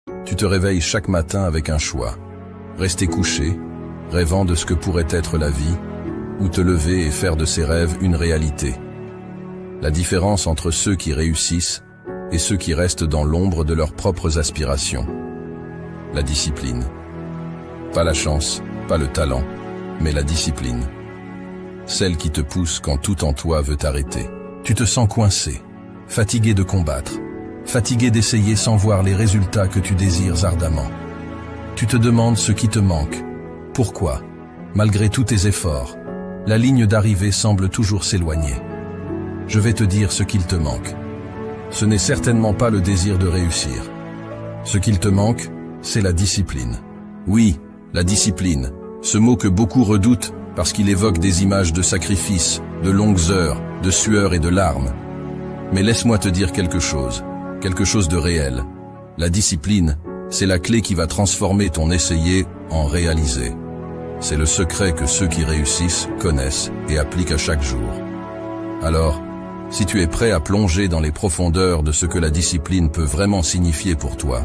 Tu te réveilles chaque matin avec un choix. Rester couché, rêvant de ce que pourrait être la vie, ou te lever et faire de ses rêves une réalité. La différence entre ceux qui réussissent et ceux qui restent dans l'ombre de leurs propres aspirations. La discipline. Pas la chance, pas le talent, mais la discipline. Celle qui te pousse quand tout en toi veut t'arrêter. Tu te sens coincé, fatigué de combattre, fatigué d'essayer sans voir les résultats que tu désires ardemment. Tu te demandes ce qui te manque. Pourquoi, malgré tous tes efforts, la ligne d'arrivée semble toujours s'éloigner. Je vais te dire ce qu'il te manque. Ce n'est certainement pas le désir de réussir. Ce qu'il te manque, c'est la discipline. Oui, la discipline, ce mot que beaucoup redoutent parce qu'il évoque des images de sacrifice, de longues heures, de sueur et de larmes. Mais laisse-moi te dire quelque chose de réel. La discipline, c'est la clé qui va transformer ton essayer en réaliser. C'est le secret que ceux qui réussissent connaissent et appliquent à chaque jour. Alors, si tu es prêt à plonger dans les profondeurs de ce que la discipline peut vraiment signifier pour toi,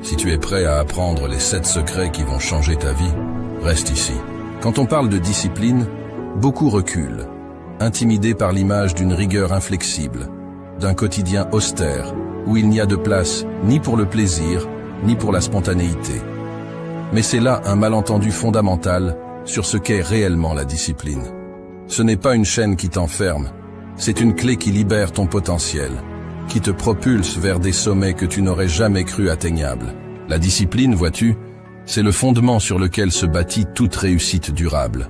si tu es prêt à apprendre les 7 secrets qui vont changer ta vie, reste ici. Quand on parle de discipline, beaucoup reculent, intimidés par l'image d'une rigueur inflexible, d'un quotidien austère, où il n'y a de place ni pour le plaisir, ni pour la spontanéité. Mais c'est là un malentendu fondamental sur ce qu'est réellement la discipline. Ce n'est pas une chaîne qui t'enferme, c'est une clé qui libère ton potentiel, qui te propulse vers des sommets que tu n'aurais jamais cru atteignables. La discipline, vois-tu, c'est le fondement sur lequel se bâtit toute réussite durable.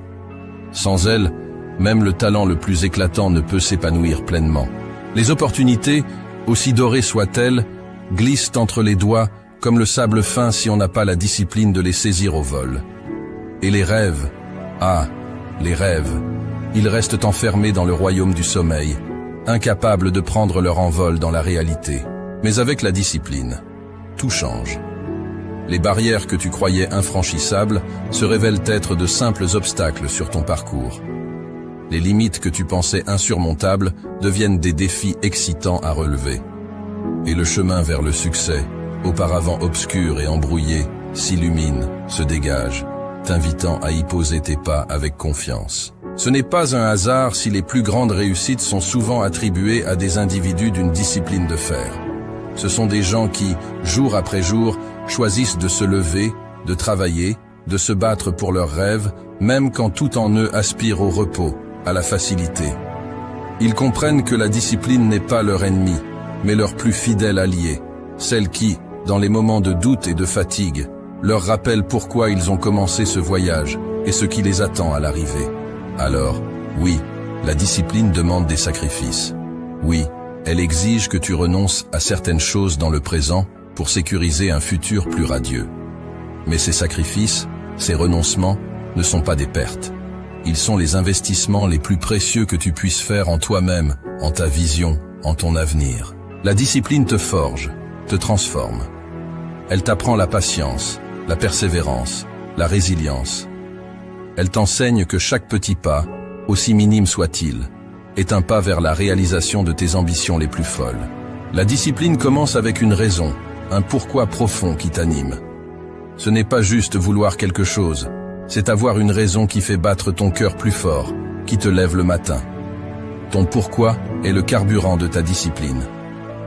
Sans elle, même le talent le plus éclatant ne peut s'épanouir pleinement. Les opportunités, aussi dorées soient-elles, glissent entre les doigts comme le sable fin si on n'a pas la discipline de les saisir au vol. Et les rêves, les rêves, ils restent enfermés dans le royaume du sommeil, incapables de prendre leur envol dans la réalité. Mais avec la discipline, tout change. Les barrières que tu croyais infranchissables se révèlent être de simples obstacles sur ton parcours. Les limites que tu pensais insurmontables deviennent des défis excitants à relever. Et le chemin vers le succès, auparavant obscur et embrouillé, s'illumine, se dégage, t'invitant à y poser tes pas avec confiance. Ce n'est pas un hasard si les plus grandes réussites sont souvent attribuées à des individus d'une discipline de fer. Ce sont des gens qui, jour après jour, choisissent de se lever, de travailler, de se battre pour leurs rêves, même quand tout en eux aspire au repos, à la facilité. Ils comprennent que la discipline n'est pas leur ennemi, mais leur plus fidèle allié, celle qui, dans les moments de doute et de fatigue, leur rappelle pourquoi ils ont commencé ce voyage et ce qui les attend à l'arrivée. Alors, oui, la discipline demande des sacrifices. Oui, elle exige que tu renonces à certaines choses dans le présent pour sécuriser un futur plus radieux. Mais ces sacrifices, ces renoncements, ne sont pas des pertes. Ils sont les investissements les plus précieux que tu puisses faire en toi-même, en ta vision, en ton avenir. La discipline te forge, te transforme. Elle t'apprend la patience, la persévérance, la résilience. Elle t'enseigne que chaque petit pas, aussi minime soit-il, est un pas vers la réalisation de tes ambitions les plus folles. La discipline commence avec une raison, un pourquoi profond qui t'anime. Ce n'est pas juste vouloir quelque chose, c'est avoir une raison qui fait battre ton cœur plus fort, qui te lève le matin. Ton pourquoi est le carburant de ta discipline.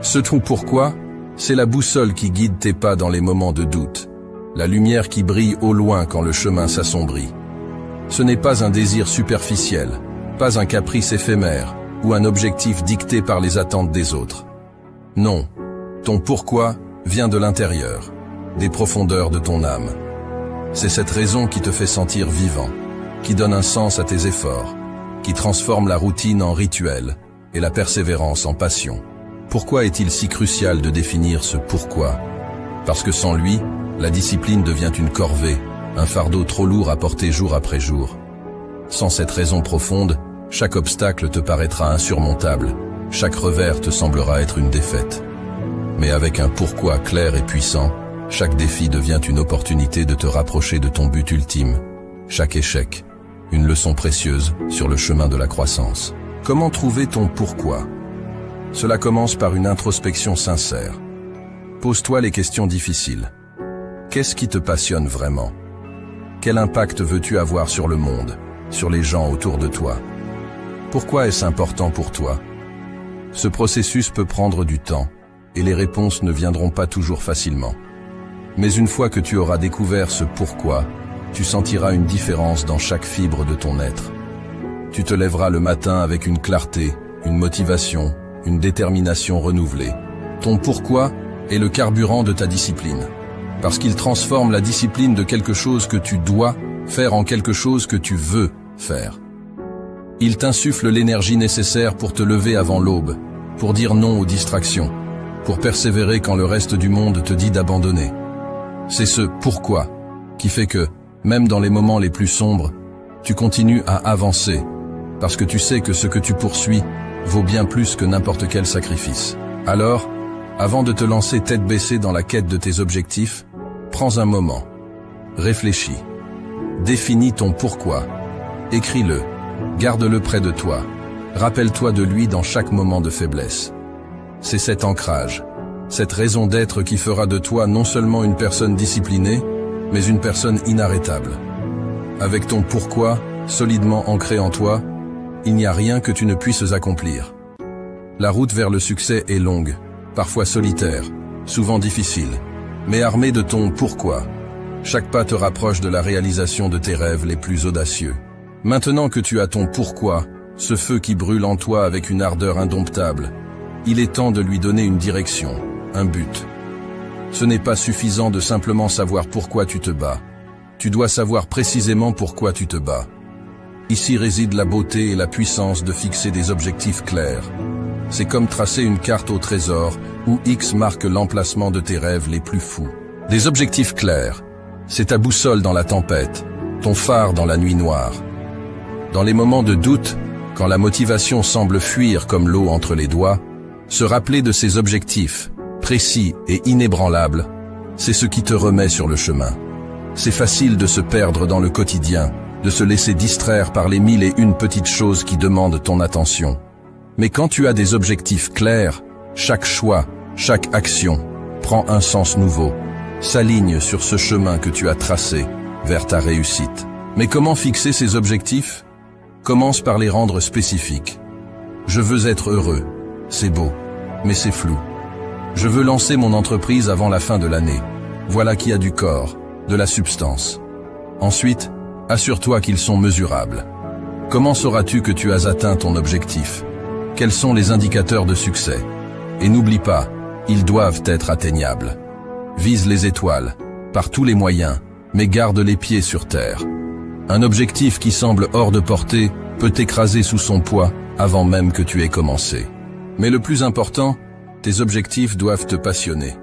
Ce ton pourquoi, c'est la boussole qui guide tes pas dans les moments de doute, la lumière qui brille au loin quand le chemin s'assombrit. Ce n'est pas un désir superficiel, pas un caprice éphémère ou un objectif dicté par les attentes des autres. Non, ton pourquoi vient de l'intérieur, des profondeurs de ton âme. C'est cette raison qui te fait sentir vivant, qui donne un sens à tes efforts, qui transforme la routine en rituel et la persévérance en passion. Pourquoi est-il si crucial de définir ce pourquoi? Parce que sans lui, la discipline devient une corvée, un fardeau trop lourd à porter jour après jour. Sans cette raison profonde, chaque obstacle te paraîtra insurmontable, chaque revers te semblera être une défaite. Mais avec un pourquoi clair et puissant, chaque défi devient une opportunité de te rapprocher de ton but ultime. Chaque échec, une leçon précieuse sur le chemin de la croissance. Comment trouver ton pourquoi? Cela commence par une introspection sincère. Pose-toi les questions difficiles. Qu'est-ce qui te passionne vraiment? Quel impact veux-tu avoir sur le monde, sur les gens autour de toi? Pourquoi est-ce important pour toi? Ce processus peut prendre du temps, et les réponses ne viendront pas toujours facilement. Mais une fois que tu auras découvert ce pourquoi, tu sentiras une différence dans chaque fibre de ton être. Tu te lèveras le matin avec une clarté, une motivation, une détermination renouvelée. Ton pourquoi est le carburant de ta discipline, parce qu'il transforme la discipline de quelque chose que tu dois faire en quelque chose que tu veux faire. Il t'insuffle l'énergie nécessaire pour te lever avant l'aube, pour dire non aux distractions, pour persévérer quand le reste du monde te dit d'abandonner. C'est ce pourquoi qui fait que, même dans les moments les plus sombres, tu continues à avancer, parce que tu sais que ce que tu poursuis vaut bien plus que n'importe quel sacrifice. Alors, avant de te lancer tête baissée dans la quête de tes objectifs, prends un moment, réfléchis, définis ton pourquoi, écris-le, garde-le près de toi, rappelle-toi de lui dans chaque moment de faiblesse. C'est cet ancrage, cette raison d'être qui fera de toi non seulement une personne disciplinée, mais une personne inarrêtable. Avec ton pourquoi solidement ancré en toi, il n'y a rien que tu ne puisses accomplir. La route vers le succès est longue, parfois solitaire, souvent difficile, mais armée de ton pourquoi. Chaque pas te rapproche de la réalisation de tes rêves les plus audacieux. Maintenant que tu as ton pourquoi, ce feu qui brûle en toi avec une ardeur indomptable, il est temps de lui donner une direction, un but. Ce n'est pas suffisant de simplement savoir pourquoi tu te bats. Tu dois savoir précisément pourquoi tu te bats. Ici réside la beauté et la puissance de fixer des objectifs clairs. C'est comme tracer une carte au trésor où X marque l'emplacement de tes rêves les plus fous. Des objectifs clairs, c'est ta boussole dans la tempête, ton phare dans la nuit noire. Dans les moments de doute, quand la motivation semble fuir comme l'eau entre les doigts, se rappeler de ces objectifs, précis et inébranlables, c'est ce qui te remet sur le chemin. C'est facile de se perdre dans le quotidien, de se laisser distraire par les 1001 petites choses qui demandent ton attention. Mais quand tu as des objectifs clairs, chaque choix, chaque action prend un sens nouveau, s'aligne sur ce chemin que tu as tracé vers ta réussite. Mais comment fixer ces objectifs? Commence par les rendre spécifiques. Je veux être heureux. C'est beau, mais c'est flou. Je veux lancer mon entreprise avant la fin de l'année. Voilà qui a du corps, de la substance. Ensuite, assure-toi qu'ils sont mesurables. Comment sauras-tu que tu as atteint ton objectif? Quels sont les indicateurs de succès? Et n'oublie pas, ils doivent être atteignables. Vise les étoiles, par tous les moyens, mais garde les pieds sur terre. Un objectif qui semble hors de portée peut t'écraser sous son poids avant même que tu aies commencé. Mais le plus important, tes objectifs doivent te passionner.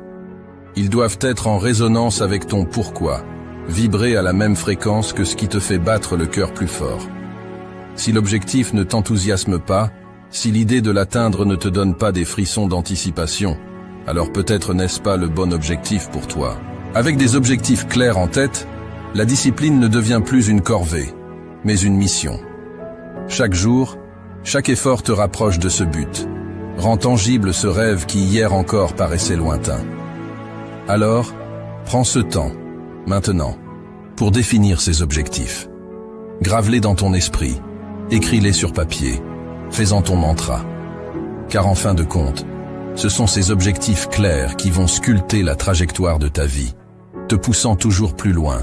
Ils doivent être en résonance avec ton pourquoi, vibrer à la même fréquence que ce qui te fait battre le cœur plus fort. Si l'objectif ne t'enthousiasme pas, si l'idée de l'atteindre ne te donne pas des frissons d'anticipation, alors peut-être n'est-ce pas le bon objectif pour toi. Avec des objectifs clairs en tête, la discipline ne devient plus une corvée, mais une mission. Chaque jour, chaque effort te rapproche de ce but, rend tangible ce rêve qui hier encore paraissait lointain. Alors, prends ce temps, maintenant, pour définir ces objectifs. Grave-les dans ton esprit, écris-les sur papier, fais-en ton mantra. Car en fin de compte, ce sont ces objectifs clairs qui vont sculpter la trajectoire de ta vie, te poussant toujours plus loin,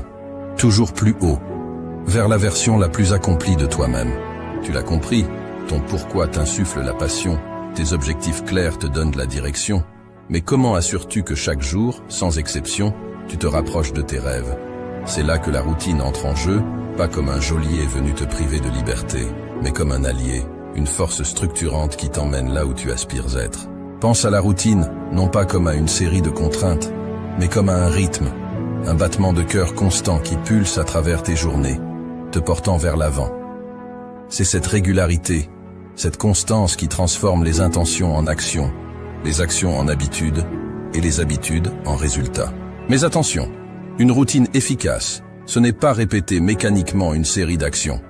toujours plus haut, vers la version la plus accomplie de toi-même. Tu l'as compris, ton pourquoi t'insuffle la passion, tes objectifs clairs te donnent de la direction. Mais comment assures-tu que chaque jour, sans exception, tu te rapproches de tes rêves? C'est là que la routine entre en jeu, pas comme un geôlier venu te priver de liberté, mais comme un allié, une force structurante qui t'emmène là où tu aspires être. Pense à la routine, non pas comme à une série de contraintes, mais comme à un rythme, un battement de cœur constant qui pulse à travers tes journées, te portant vers l'avant. C'est cette régularité, cette constance qui transforme les intentions en actions, les actions en habitudes et les habitudes en résultats. Mais attention, une routine efficace, ce n'est pas répéter mécaniquement une série d'actions.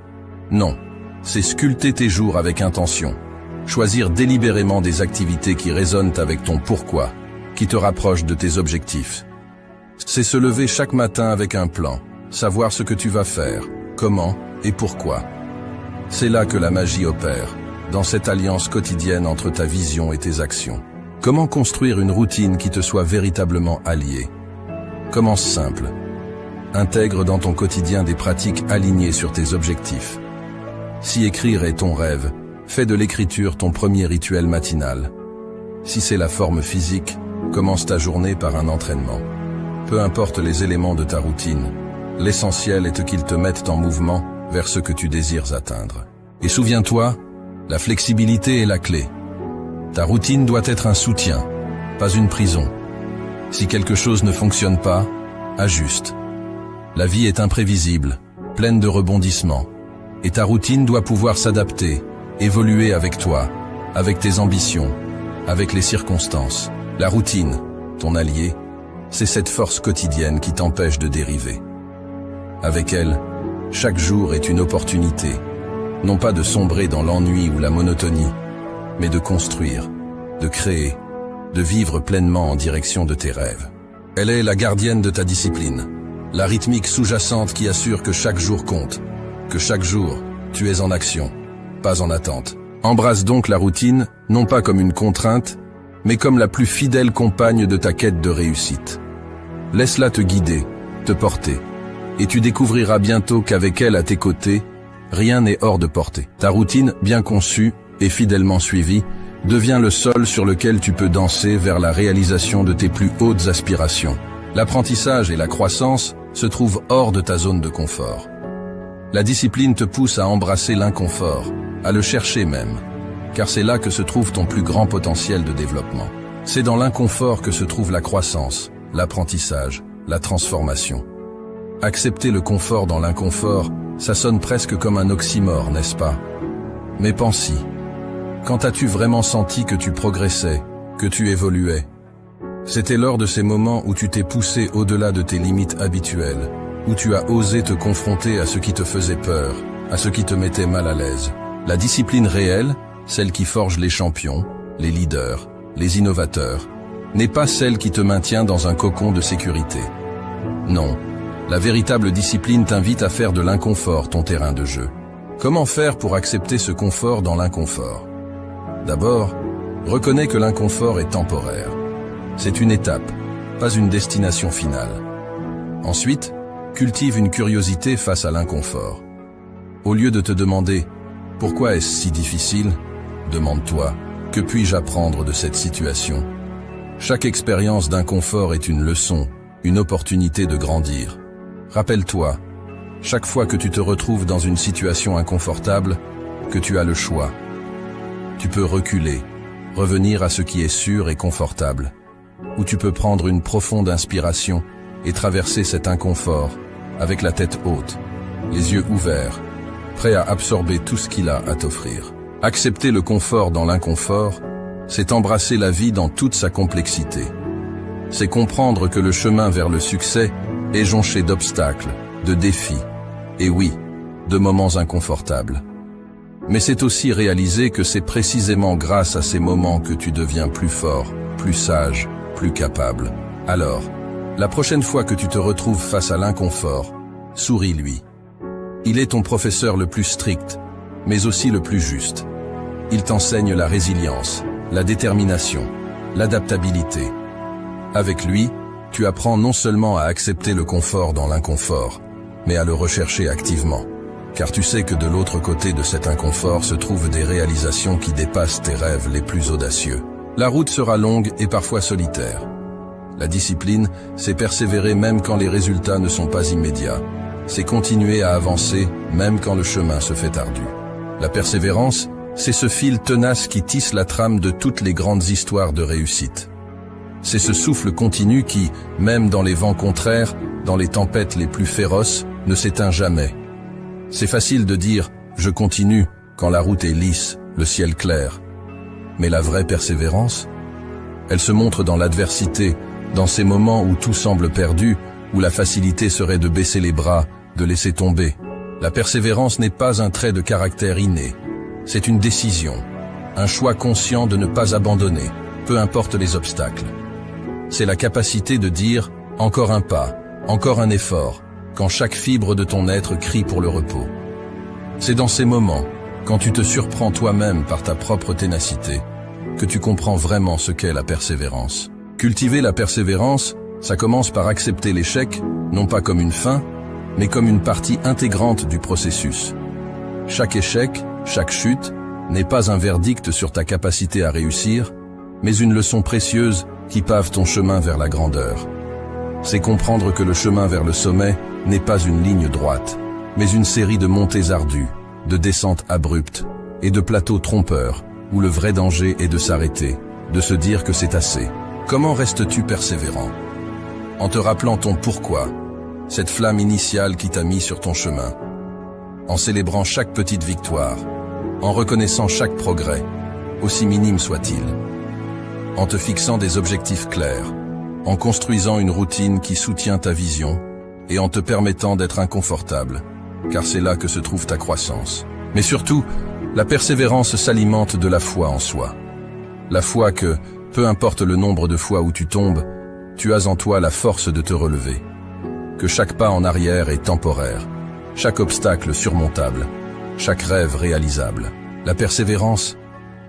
Non, c'est sculpter tes jours avec intention, choisir délibérément des activités qui résonnent avec ton pourquoi, qui te rapprochent de tes objectifs. C'est se lever chaque matin avec un plan, savoir ce que tu vas faire, comment et pourquoi. C'est là que la magie opère, dans cette alliance quotidienne entre ta vision et tes actions. Comment construire une routine qui te soit véritablement alliée? Commence simple. Intègre dans ton quotidien des pratiques alignées sur tes objectifs. Si écrire est ton rêve, fais de l'écriture ton premier rituel matinal. Si c'est la forme physique, commence ta journée par un entraînement. Peu importe les éléments de ta routine, l'essentiel est qu'ils te mettent en mouvement vers ce que tu désires atteindre. Et souviens-toi, la flexibilité est la clé. Ta routine doit être un soutien, pas une prison. Si quelque chose ne fonctionne pas, ajuste. La vie est imprévisible, pleine de rebondissements. Et ta routine doit pouvoir s'adapter, évoluer avec toi, avec tes ambitions, avec les circonstances. La routine, ton allié, c'est cette force quotidienne qui t'empêche de dériver. Avec elle, chaque jour est une opportunité, non pas de sombrer dans l'ennui ou la monotonie, mais de construire, de créer, de vivre pleinement en direction de tes rêves. Elle est la gardienne de ta discipline, la rythmique sous-jacente qui assure que chaque jour compte, que chaque jour, tu es en action, pas en attente. Embrasse donc la routine, non pas comme une contrainte, mais comme la plus fidèle compagne de ta quête de réussite. Laisse-la te guider, te porter, et tu découvriras bientôt qu'avec elle à tes côtés, rien n'est hors de portée. Ta routine, bien conçue et fidèlement suivie, devient le sol sur lequel tu peux danser vers la réalisation de tes plus hautes aspirations. L'apprentissage et la croissance se trouvent hors de ta zone de confort. La discipline te pousse à embrasser l'inconfort, à le chercher même, car c'est là que se trouve ton plus grand potentiel de développement. C'est dans l'inconfort que se trouve la croissance, l'apprentissage, la transformation. Accepter le confort dans l'inconfort, ça sonne presque comme un oxymore, n'est-ce pas? Mais pense-y. Quand as-tu vraiment senti que tu progressais, que tu évoluais? C'était lors de ces moments où tu t'es poussé au-delà de tes limites habituelles, où tu as osé te confronter à ce qui te faisait peur, à ce qui te mettait mal à l'aise. La discipline réelle, celle qui forge les champions, les leaders, les innovateurs, n'est pas celle qui te maintient dans un cocon de sécurité. Non, la véritable discipline t'invite à faire de l'inconfort ton terrain de jeu. Comment faire pour accepter ce confort dans l'inconfort? D'abord, reconnais que l'inconfort est temporaire. C'est une étape, pas une destination finale. Ensuite, cultive une curiosité face à l'inconfort. Au lieu de te demander « Pourquoi est-ce si difficile ?», demande-toi « Que puis-je apprendre de cette situation ?» Chaque expérience d'inconfort est une leçon, une opportunité de grandir. Rappelle-toi, chaque fois que tu te retrouves dans une situation inconfortable, que tu as le choix. Tu peux reculer, revenir à ce qui est sûr et confortable, ou tu peux prendre une profonde inspiration et traverser cet inconfort avec la tête haute, les yeux ouverts, prêt à absorber tout ce qu'il a à t'offrir. Accepter le confort dans l'inconfort, c'est embrasser la vie dans toute sa complexité. C'est comprendre que le chemin vers le succès est jonché d'obstacles, de défis, et oui, de moments inconfortables. Mais c'est aussi réaliser que c'est précisément grâce à ces moments que tu deviens plus fort, plus sage, plus capable. Alors, la prochaine fois que tu te retrouves face à l'inconfort, souris-lui. Il est ton professeur le plus strict, mais aussi le plus juste. Il t'enseigne la résilience, la détermination, l'adaptabilité. Avec lui, tu apprends non seulement à accepter le confort dans l'inconfort, mais à le rechercher activement. Car tu sais que de l'autre côté de cet inconfort se trouvent des réalisations qui dépassent tes rêves les plus audacieux. La route sera longue et parfois solitaire. La discipline, c'est persévérer même quand les résultats ne sont pas immédiats. C'est continuer à avancer même quand le chemin se fait ardu. La persévérance, c'est ce fil tenace qui tisse la trame de toutes les grandes histoires de réussite. C'est ce souffle continu qui, même dans les vents contraires, dans les tempêtes les plus féroces, ne s'éteint jamais. C'est facile de dire « je continue » quand la route est lisse, le ciel clair. Mais la vraie persévérance, elle se montre dans l'adversité, dans ces moments où tout semble perdu, où la facilité serait de baisser les bras, de laisser tomber. La persévérance n'est pas un trait de caractère inné. C'est une décision, un choix conscient de ne pas abandonner, peu importe les obstacles. C'est la capacité de dire Encore un pas, encore un effort, quand chaque fibre de ton être crie pour le repos. C'est dans ces moments, quand tu te surprends toi-même par ta propre ténacité, que tu comprends vraiment ce qu'est la persévérance. Cultiver la persévérance, ça commence par accepter l'échec, non pas comme une fin, mais comme une partie intégrante du processus. Chaque échec, chaque chute, n'est pas un verdict sur ta capacité à réussir, mais une leçon précieuse qui pave ton chemin vers la grandeur. C'est comprendre que le chemin vers le sommet n'est pas une ligne droite, mais une série de montées ardues, de descentes abruptes et de plateaux trompeurs, où le vrai danger est de s'arrêter, de se dire que c'est assez. Comment restes-tu persévérant? En te rappelant ton pourquoi, cette flamme initiale qui t'a mis sur ton chemin, en célébrant chaque petite victoire, en reconnaissant chaque progrès, aussi minime soit-il, en te fixant des objectifs clairs, en construisant une routine qui soutient ta vision et en te permettant d'être inconfortable, car c'est là que se trouve ta croissance. Mais surtout, la persévérance s'alimente de la foi en soi. La foi que, peu importe le nombre de fois où tu tombes, tu as en toi la force de te relever. Que chaque pas en arrière est temporaire, chaque obstacle surmontable, chaque rêve réalisable. La persévérance,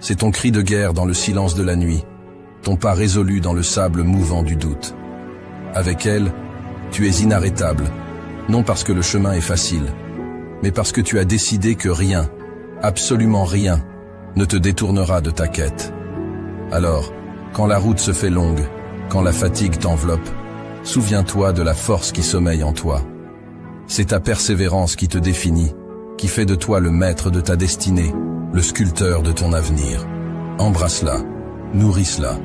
c'est ton cri de guerre dans le silence de la nuit, ton pas résolu dans le sable mouvant du doute. Avec elle, tu es inarrêtable, non parce que le chemin est facile, mais parce que tu as décidé que rien, absolument rien, ne te détournera de ta quête. Alors, quand la route se fait longue, quand la fatigue t'enveloppe, souviens-toi de la force qui sommeille en toi. C'est ta persévérance qui te définit, qui fait de toi le maître de ta destinée, le sculpteur de ton avenir. Embrasse-la, nourrisse-la,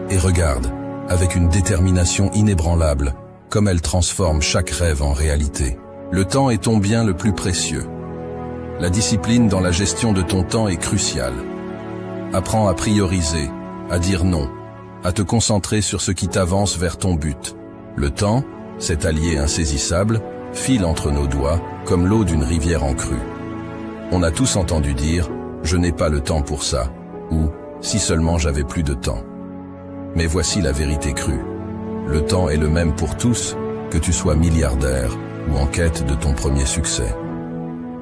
et regarde, avec une détermination inébranlable, comme elle transforme chaque rêve en réalité. Le temps est ton bien le plus précieux. La discipline dans la gestion de ton temps est cruciale. Apprends à prioriser, à dire non, à te concentrer sur ce qui t'avance vers ton but. Le temps, cet allié insaisissable, file entre nos doigts comme l'eau d'une rivière en crue. On a tous entendu dire « je n'ai pas le temps pour ça » ou « si seulement j'avais plus de temps ». Mais voici la vérité crue. Le temps est le même pour tous, que tu sois milliardaire ou en quête de ton premier succès.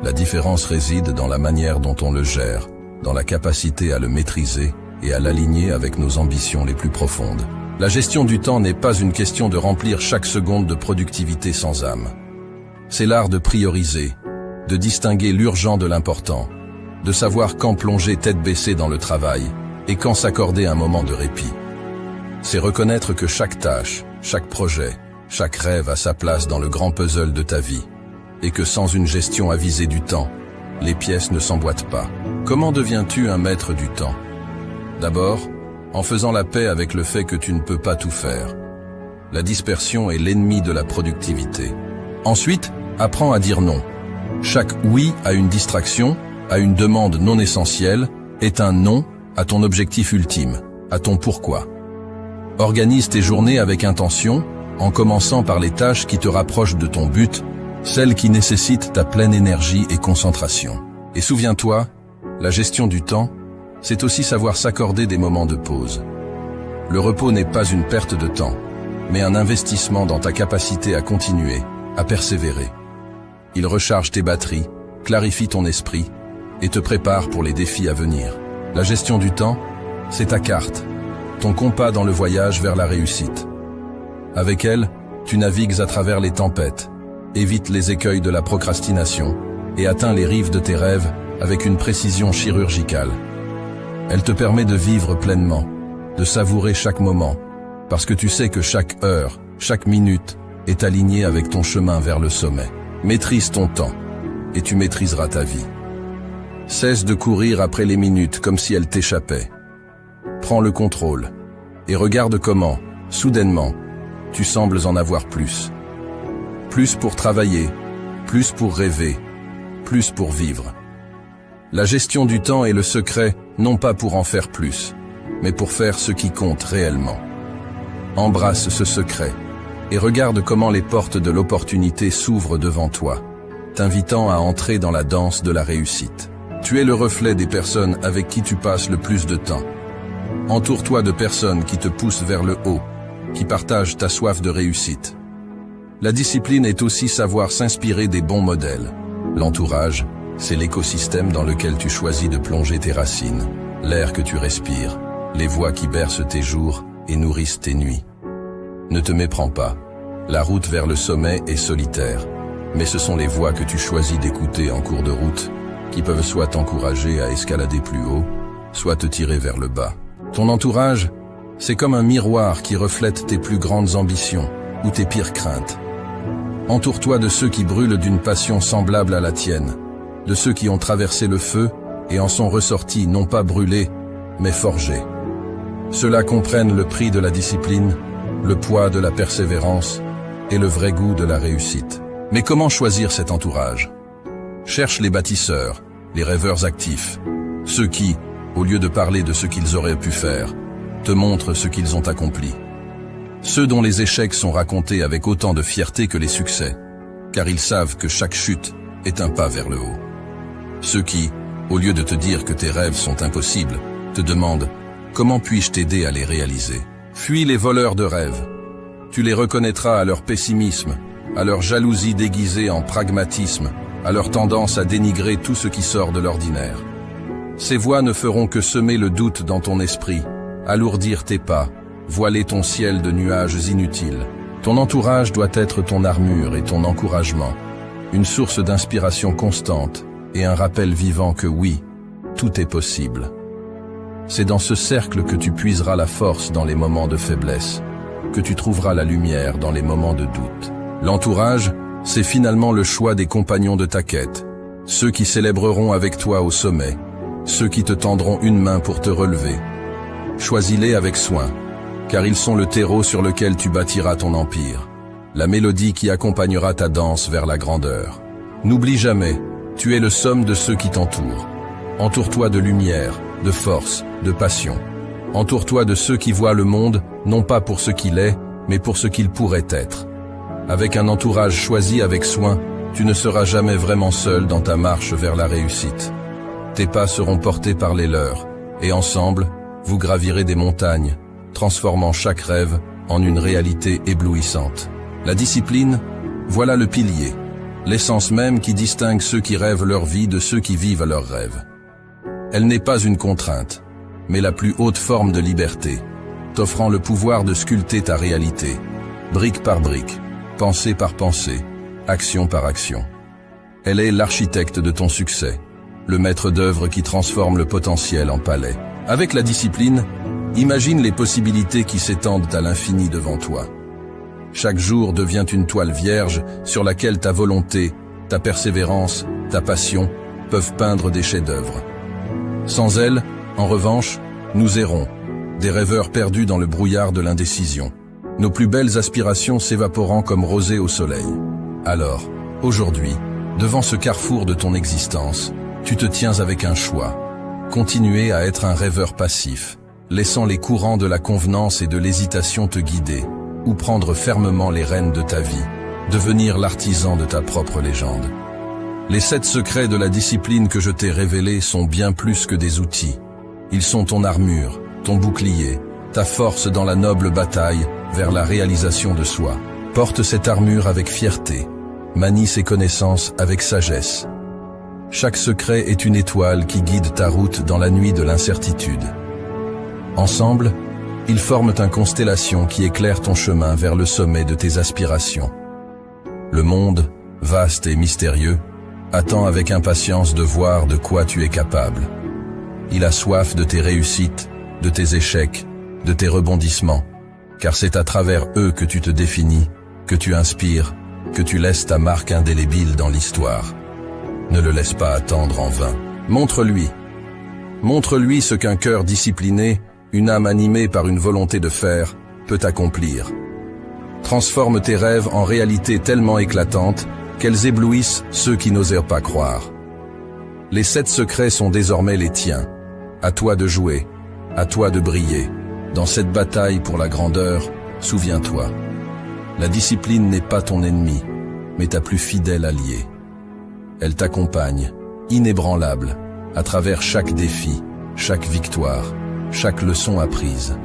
La différence réside dans la manière dont on le gère, dans la capacité à le maîtriser et à l'aligner avec nos ambitions les plus profondes. La gestion du temps n'est pas une question de remplir chaque seconde de productivité sans âme. C'est l'art de prioriser, de distinguer l'urgent de l'important, de savoir quand plonger tête baissée dans le travail et quand s'accorder un moment de répit. C'est reconnaître que chaque tâche, chaque projet, chaque rêve a sa place dans le grand puzzle de ta vie, et que sans une gestion avisée du temps, les pièces ne s'emboîtent pas. Comment deviens-tu un maître du temps? D'abord, en faisant la paix avec le fait que tu ne peux pas tout faire. La dispersion est l'ennemi de la productivité. Ensuite, apprends à dire non. Chaque oui à une distraction, à une demande non essentielle, est un non à ton objectif ultime, à ton pourquoi. Organise tes journées avec intention, en commençant par les tâches qui te rapprochent de ton but, celles qui nécessitent ta pleine énergie et concentration. Et souviens-toi, la gestion du temps, c'est aussi savoir s'accorder des moments de pause. Le repos n'est pas une perte de temps, mais un investissement dans ta capacité à continuer, à persévérer. Il recharge tes batteries, clarifie ton esprit et te prépare pour les défis à venir. La gestion du temps, c'est ta carte, ton compas dans le voyage vers la réussite. Avec elle, tu navigues à travers les tempêtes, évites les écueils de la procrastination et atteins les rives de tes rêves avec une précision chirurgicale. Elle te permet de vivre pleinement, de savourer chaque moment, parce que tu sais que chaque heure, chaque minute est alignée avec ton chemin vers le sommet. Maîtrise ton temps, et tu maîtriseras ta vie. Cesse de courir après les minutes comme si elles t'échappaient. Prends le contrôle, et regarde comment, soudainement, tu sembles en avoir plus. Plus pour travailler, plus pour rêver, plus pour vivre. La gestion du temps est le secret, non pas pour en faire plus, mais pour faire ce qui compte réellement. Embrasse ce secret, et regarde comment les portes de l'opportunité s'ouvrent devant toi, t'invitant à entrer dans la danse de la réussite. Tu es le reflet des personnes avec qui tu passes le plus de temps. Entoure-toi de personnes qui te poussent vers le haut, qui partagent ta soif de réussite. La discipline est aussi savoir s'inspirer des bons modèles. L'entourage, c'est l'écosystème dans lequel tu choisis de plonger tes racines, l'air que tu respires, les voix qui bercent tes jours et nourrissent tes nuits. Ne te méprends pas. La route vers le sommet est solitaire, mais ce sont les voix que tu choisis d'écouter en cours de route qui peuvent soit t'encourager à escalader plus haut, soit te tirer vers le bas. Ton entourage, c'est comme un miroir qui reflète tes plus grandes ambitions ou tes pires craintes. Entoure-toi de ceux qui brûlent d'une passion semblable à la tienne, de ceux qui ont traversé le feu et en sont ressortis non pas brûlés, mais forgés. Ceux-là comprennent le prix de la discipline, le poids de la persévérance et le vrai goût de la réussite. Mais comment choisir cet entourage? Cherche les bâtisseurs, les rêveurs actifs, ceux qui, au lieu de parler de ce qu'ils auraient pu faire, te montrent ce qu'ils ont accompli. Ceux dont les échecs sont racontés avec autant de fierté que les succès, car ils savent que chaque chute est un pas vers le haut. Ceux qui, au lieu de te dire que tes rêves sont impossibles, te demandent « Comment puis-je t'aider à les réaliser ?» Fuis les voleurs de rêves. Tu les reconnaîtras à leur pessimisme, à leur jalousie déguisée en pragmatisme, à leur tendance à dénigrer tout ce qui sort de l'ordinaire. Ces voix ne feront que semer le doute dans ton esprit, alourdir tes pas, voiler ton ciel de nuages inutiles. Ton entourage doit être ton armure et ton encouragement, une source d'inspiration constante et un rappel vivant que oui, tout est possible. C'est dans ce cercle que tu puiseras la force dans les moments de faiblesse, que tu trouveras la lumière dans les moments de doute. L'entourage, c'est finalement le choix des compagnons de ta quête, ceux qui célébreront avec toi au sommet, ceux qui te tendront une main pour te relever. Choisis-les avec soin, car ils sont le terreau sur lequel tu bâtiras ton empire, la mélodie qui accompagnera ta danse vers la grandeur. N'oublie jamais, tu es le somme de ceux qui t'entourent. Entoure-toi de lumière, de force, de passion. Entoure-toi de ceux qui voient le monde, non pas pour ce qu'il est, mais pour ce qu'il pourrait être. Avec un entourage choisi avec soin, tu ne seras jamais vraiment seul dans ta marche vers la réussite. Tes pas seront portés par les leurs, et ensemble, vous gravirez des montagnes, transformant chaque rêve en une réalité éblouissante. La discipline, voilà le pilier, l'essence même qui distingue ceux qui rêvent leur vie de ceux qui vivent leurs rêves. Elle n'est pas une contrainte, mais la plus haute forme de liberté, t'offrant le pouvoir de sculpter ta réalité, brique par brique, pensée par pensée, action par action. Elle est l'architecte de ton succès, le maître d'œuvre qui transforme le potentiel en palais. Avec la discipline, imagine les possibilités qui s'étendent à l'infini devant toi. Chaque jour devient une toile vierge sur laquelle ta volonté, ta persévérance, ta passion peuvent peindre des chefs-d'œuvre. Sans elle, en revanche, nous errons, des rêveurs perdus dans le brouillard de l'indécision, nos plus belles aspirations s'évaporant comme rosée au soleil. Alors, aujourd'hui, devant ce carrefour de ton existence, tu te tiens avec un choix. Continuer à être un rêveur passif, laissant les courants de la convenance et de l'hésitation te guider, ou prendre fermement les rênes de ta vie, devenir l'artisan de ta propre légende. Les 7 secrets de la discipline que je t'ai révélés sont bien plus que des outils. Ils sont ton armure, ton bouclier, ta force dans la noble bataille vers la réalisation de soi. Porte cette armure avec fierté, manie ses connaissances avec sagesse. Chaque secret est une étoile qui guide ta route dans la nuit de l'incertitude. Ensemble, ils forment une constellation qui éclaire ton chemin vers le sommet de tes aspirations. Le monde, vaste et mystérieux, attend avec impatience de voir de quoi tu es capable. Il a soif de tes réussites, de tes échecs, de tes rebondissements, car c'est à travers eux que tu te définis, que tu inspires, que tu laisses ta marque indélébile dans l'histoire. Ne le laisse pas attendre en vain. Montre-lui. Montre-lui ce qu'un cœur discipliné, une âme animée par une volonté de faire, peut accomplir. Transforme tes rêves en réalités tellement éclatantes qu'elles éblouissent ceux qui n'osèrent pas croire. Les 7 secrets sont désormais les tiens. À toi de jouer, à toi de briller. Dans cette bataille pour la grandeur, souviens-toi. La discipline n'est pas ton ennemi, mais ta plus fidèle alliée. Elle t'accompagne, inébranlable, à travers chaque défi, chaque victoire, chaque leçon apprise.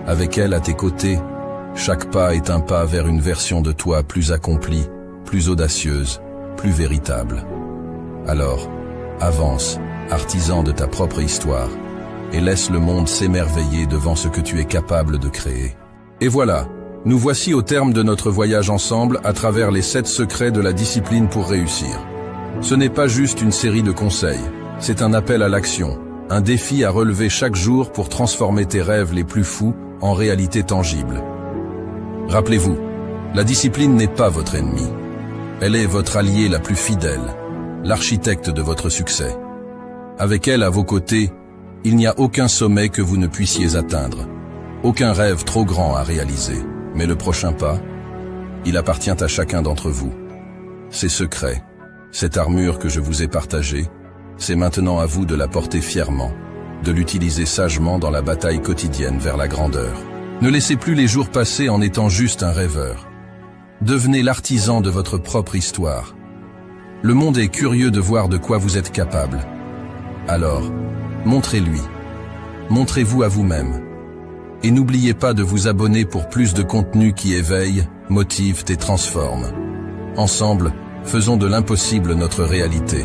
Avec elle à tes côtés, Chaque pas est un pas vers une version de toi plus accomplie, plus audacieuse, plus véritable. Alors, avance, artisan de ta propre histoire, et laisse le monde s'émerveiller devant ce que tu es capable de créer. Et voilà, nous voici au terme de notre voyage ensemble à travers les 7 secrets de la discipline pour réussir. Ce n'est pas juste une série de conseils, c'est un appel à l'action, un défi à relever chaque jour pour transformer tes rêves les plus fous en réalité tangible. Rappelez-vous, la discipline n'est pas votre ennemi. Elle est votre allié la plus fidèle, l'architecte de votre succès. Avec elle à vos côtés, il n'y a aucun sommet que vous ne puissiez atteindre, aucun rêve trop grand à réaliser. Mais le prochain pas, il appartient à chacun d'entre vous. Ces secrets, cette armure que je vous ai partagée, c'est maintenant à vous de la porter fièrement, de l'utiliser sagement dans la bataille quotidienne vers la grandeur. Ne laissez plus les jours passer en étant juste un rêveur. Devenez l'artisan de votre propre histoire. Le monde est curieux de voir de quoi vous êtes capable. Alors, montrez-lui. Montrez-vous à vous-même. Et n'oubliez pas de vous abonner pour plus de contenu qui éveille, motive et transforme. Ensemble, faisons de l'impossible notre réalité.